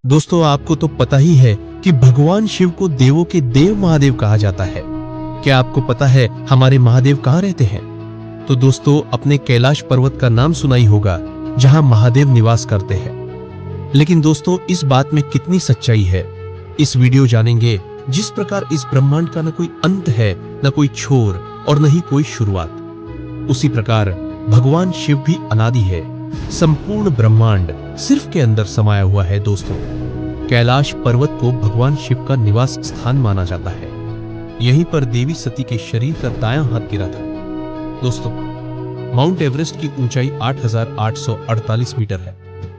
दोस्तों, आपको तो पता ही है कि भगवान शिव को देवों के देव महादेव कहा जाता है। क्या आपको पता है हमारे महादेव कहाँ रहते हैं? तो दोस्तों, अपने कैलाश पर्वत का नाम सुना ही होगा, जहां महादेव निवास करते हैं। लेकिन दोस्तों, इस बात में कितनी सच्चाई है, इस वीडियो जानेंगे। जिस प्रकार इस ब्रह्मांड का न कोई अंत है, न कोई छोर और न ही कोई शुरुआत, उसी प्रकार भगवान शिव भी अनादि है। संपूर्ण ब्रह्मांड सिर्फ के अंदर समाया हुआ है। दोस्तों, कैलाश पर्वत को भगवान शिव का निवास स्थान माना जाता है। यहीं पर देवी सती के शरीर का दायां हाथ गिरा था। दोस्तों, माउंट एवरेस्ट की ऊंचाई 8,848 मीटर है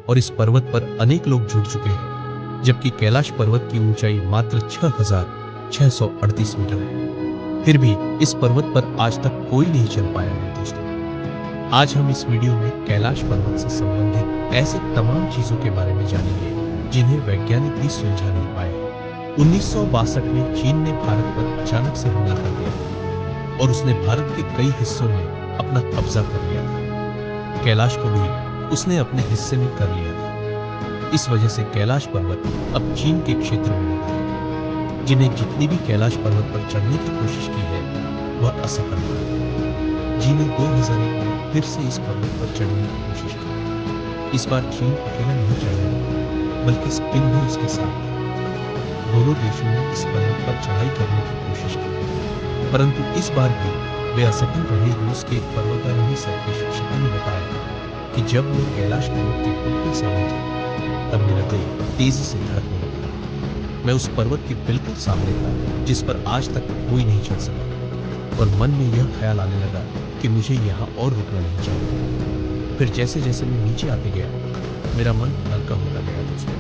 और इस पर्वत पर अनेक लोग जुड़ चुके हैं, जबकि कैलाश पर्वत की ऊंचाई मात्र 6,638 मीटर है। फिर भी इस पर्वत पर आज तक कोई नहीं चढ़ पाया है। दोस्तों, आज हम इस वीडियो में कैलाश पर्वत से संबंधित ऐसे तमाम चीजों के बारे में जानेंगे जिन्हें वैज्ञानिक भी सुलझा नहीं पाए। 1962 में चीन ने भारत पर अचानक से हमला कर दिया और उसने भारत के कई हिस्सों में अपना कब्जा कर लिया था। कैलाश को भी उसने अपने हिस्से में कर लिया था। इस वजह से कैलाश पर्वत अब चीन के क्षेत्र में लगा है। जिन्हें जितनी भी कैलाश पर्वत पर चढ़ने की कोशिश की है, वह असफल रहा। चीन ने 2001 में फिर से इस पर्वत पर चढ़ने की कोशिश की। इस बार चीन अकेला नहीं चढ़ा, बल्कि स्पेन भी उसके साथ था। दोनों देशों ने इस पर्वत पर चढ़ाई करने की कोशिश की, परंतु इस बार भी वे असफल रहे। रूस के एक पर्वतारोही सर्वेश शिखा ने बताया कि जब मैं कैलाश पर्वत के बिल्कुल सामने था, तब मेरा दिल तेजी से धड़कने लगा। मैं उस पर्वत के बिल्कुल सामने था, जिस पर आज तक कोई नहीं चढ़ सका, और मन में यह ख्याल आने लगा कि मुझे यहाँ और रुकना नहीं चाहिए। फिर जैसे जैसे मैं नीचे आते गया, मेरा मन हल्का होता गया। दोस्तों,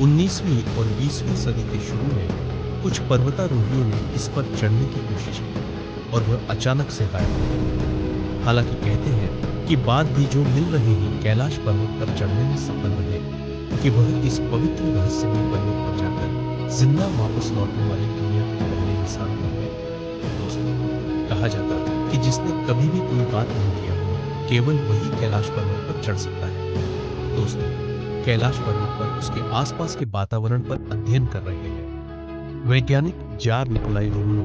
19वीं और 20वीं सदी के शुरू में कुछ पर्वतारोहियों ने इस पर चढ़ने की कोशिश की और वह अचानक से गायब हो गए। हालांकि कहते हैं कि बाद भी जो मिल रहे हैं कैलाश पर्वत पर चढ़ने में सफल रहे, कि वह इस पवित्र रहस्यमय पर्वत पर जाकर जिंदा वापस लौटने वाली दुनिया के पहले इंसान बन गए। दोस्तों, कहा जाता है कि जिसने कभी भी कोई बात नहीं किया हो, केवल वही कैलाश पर्वत पर चढ़ सकता है। दोस्तों, कैलाश पर्वत पर उसके आसपास के वातावरण पर अध्ययन कर रहे हैं वैज्ञानिक जार निकोलाई रोमनो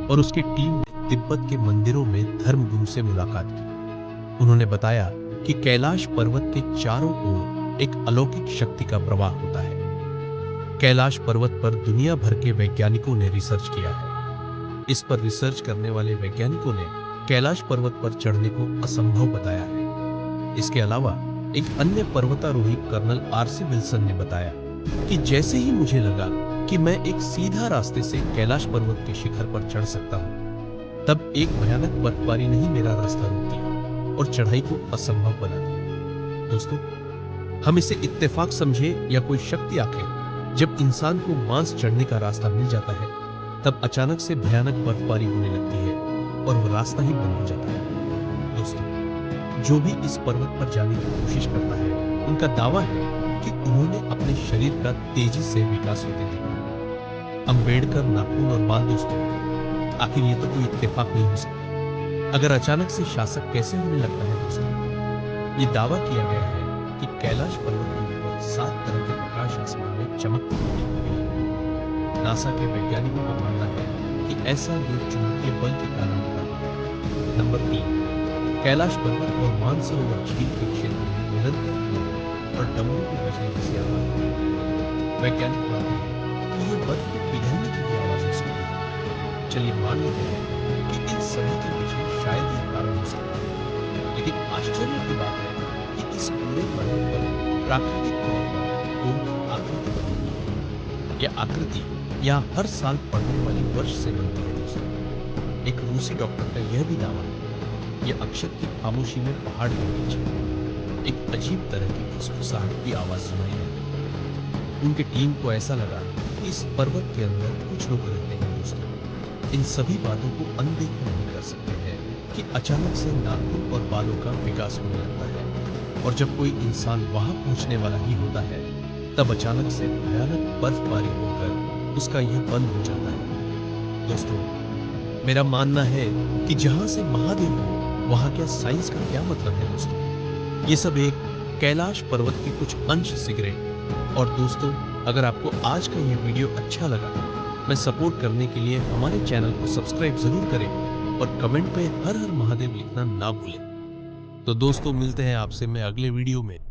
और उसकी टीम ने तिब्बत के मंदिरों में धर्मगुरु से मुलाकात की। उन्होंने बताया कि कैलाश पर्वत के चारों ओर एक अलौकिक शक्ति का प्रवाह होता है। कैलाश पर्वत पर दुनिया भर के वैज्ञानिकों ने रिसर्च किया है। इस पर रिसर्च करने वाले वैज्ञानिकों ने कैलाश पर्वत पर चढ़ने को असंभव बताया है। इसके अलावा एक अन्य पर्वतारोही कर्नल आरसी विल्सन ने बताया कि जैसे ही मुझे लगा कि मैं एक सीधा रास्ते से कैलाश पर्वत के शिखर पर चढ़ सकता हूँ, तब एक भयानक बर्फबारी ने ही मेरा रास्ता रोक दिया और चढ़ाई को असंभव बना दिया। दोस्तों, हम इसे इत्तेफाक समझे या कोई शक्ति आके, जब इंसान को मांस चढ़ने का रास्ता मिल जाता है, तब अचानक से भयानक बर्फबारी होने लगती है और वह रास्ता ही बंद हो जाता है। दोस्तों, जो भी इस पर्वत पर जाने की कोशिश करता है, उनका दावा है कि उन्होंने अपने शरीर का तेजी से विकास होते देखा। अंबेडकर नाखून और बाल। दोस्तों, आखिर ये तो कोई इत्तेफाक नहीं हो सकता। अगर अचानक से शासक कैसे होने लगता है? दोस्तों, ये दावा किया गया है कि कैलाश पर्वत के ऊपर 7 तरह के प्रकाश आसमान में चमकते हुए दिखते हैं। नासा के वैज्ञानिकों का मानना है कि ऐसा ये चुंबकीय बल के कारण होता है। नंबर 3, कैलाश पर्वत और मानसरोवर झील के क्षेत्र में निरंतर धूल और डमरू के बजने जैसी आवाज होती है। वैज्ञानिक मानते हैं कि ये बर्फ के पिघलने की भी आवाज हो सकती है। चलिए मान लेते हैं कि इन सभी के पीछे शायद ये कारण हो सकता है, लेकिन आश्चर्य की बात है कि इस पूरे पर्वत पर प्राकृतिक तौर पर कोई आकृति बनी हुई है। यह आकृति यहाँ हर साल पड़ने वाली वर्ष से बनती है। दोस्तों, एक रूसी डॉक्टर का यह भी दावा है। यह अक्षत की खामोशी में पहाड़ के बीच एक अजीब तरह की फुसफुसाहट की आवाज सुनाई देती है। उनकी टीम को ऐसा लगा कि इस पर्वत के अंदर कुछ लोग रहते हैं। दोस्तों, इन सभी बातों को अनदेखा नहीं कर सकते हैं कि अचानक से नाखून और बालों का विकास होने लगता है, और जब कोई इंसान वहां पहुंचने वाला ही होता है, तब अचानक से भयानक बर्फबारी होकर उसका यह बंद हो जाता है। दोस्तों, मेरा मानना है कि जहां से महादेव हो, वहां क्या साइंस का क्या मतलब है? दोस्तों, ये सब एक कैलाश पर्वत के कुछ अंश सिगरेट और दोस्तों, अगर आपको आज का ये वीडियो अच्छा लगा, मैं सपोर्ट करने के लिए हमारे चैनल को सब्सक्राइब जरूर करें और कमेंट पे हर हर महादेव लिखना ना भूलें। तो दोस्तों, मिलते हैं आपसे मैं अगले वीडियो में।